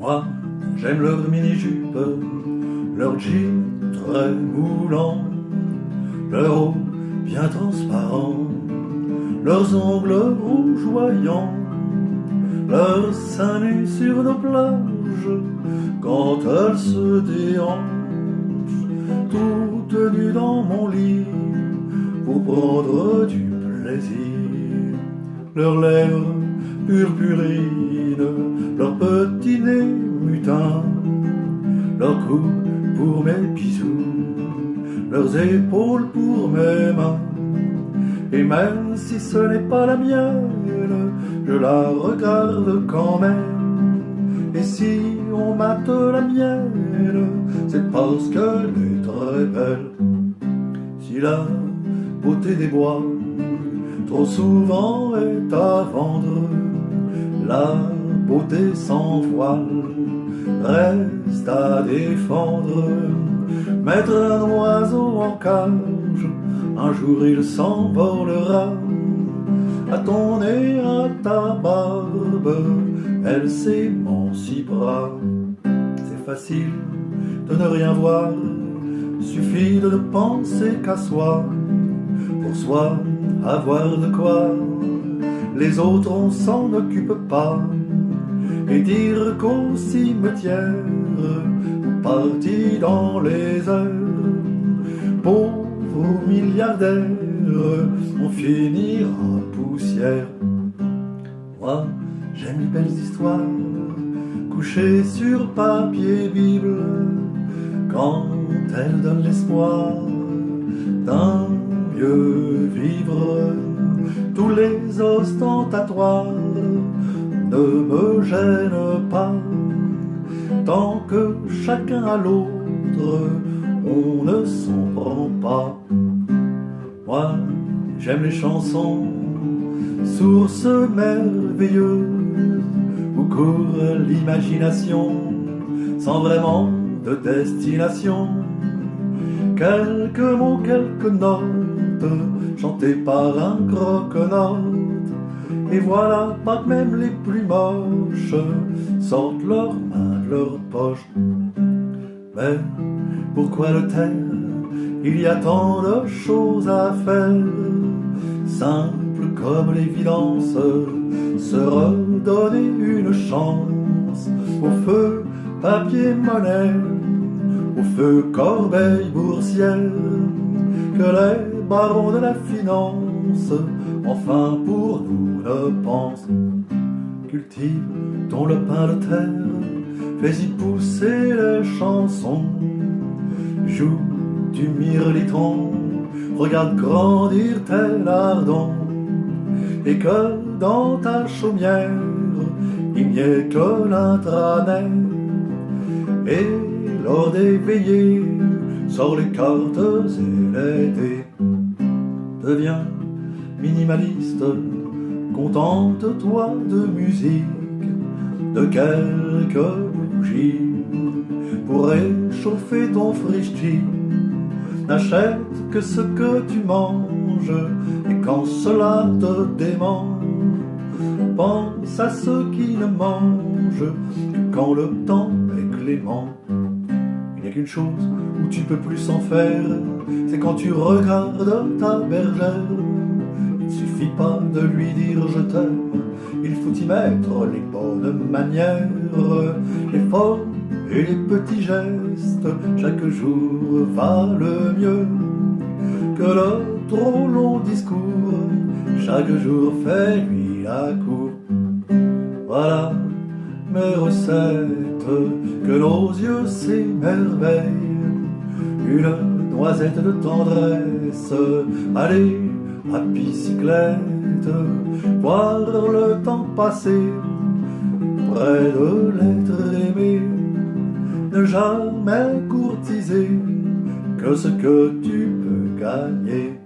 Moi, j'aime leur mini-jupe, leur jean très moulant, leur haut bien transparent, leurs ongles rougeoyants, leurs seins nus sur nos plages, quand elles se déhanchent, toutes nues dans mon lit, pour prendre du plaisir. Leurs lèvres purpurines, leurs petits nez mutins, leurs cou pour mes bisous, leurs épaules pour mes mains. Et même si ce n'est pas la mienne, je la regarde quand même. Et si on mate la mienne, c'est parce qu'elle est très belle. Si la beauté des bois trop souvent est à vendre, la beauté sans voile reste à défendre. Mettre un oiseau en cage, un jour il s'envolera. À ton nez, à ta barbe, elle s'émancipera. C'est facile de ne rien voir, suffit de ne penser qu'à soi. Pour soi, avoir de quoi, les autres on s'en occupe pas. Et dire qu'au cimetière, parti dans les airs, pauvres milliardaires, on finira poussière. Moi, j'aime les belles histoires, couchées sur papier Bible, quand elles donnent l'espoir d'un mieux vivre. Tous les ostentatoires ne me gênent pas, tant que chacun à l'autre, on ne s'en prend pas. Moi, j'aime les chansons, sources merveilleuses, où court l'imagination, sans vraiment de destination. Quelques mots, quelques notes, chantés par un croque-note. Et voilà, pas que même les plus moches sortent leurs mains de leur poche. Mais pourquoi le taire? Il y a tant de choses à faire, simple comme l'évidence, se redonner une chance. Au feu papier monnaie, au feu corbeille boursière, que les barons de la finance enfin pour nous ne pensent. Cultive ton lopin de terre, fais-y pousser les chansons, joue du mirliton, regarde grandir tes lardons, et que dans ta chaumière il n'y ait que l'intranet. Et lors des veillées, sors les cartes et les dés. Deviens minimaliste, contente-toi de musique, de quelques bougies pour réchauffer ton frichti. N'achète que ce que tu manges, et quand cela te démange, pense à ceux qui ne mangent que quand le temps est clément. Il n'y a qu'une chose où tu peux plus s'en faire, c'est quand tu regardes ta bergère. Il ne suffit pas de lui dire je t'aime, il faut y mettre les bonnes manières, les formes et les petits gestes. Chaque jour valent mieux que le trop long discours, chaque jour fait lui la cour. Voilà mes recettes, que nos yeux s'émerveillent. Une noisette de tendresse, aller à bicyclette, voir le temps passer près de l'être aimé. Ne jamais courtiser que ce que tu peux gagner.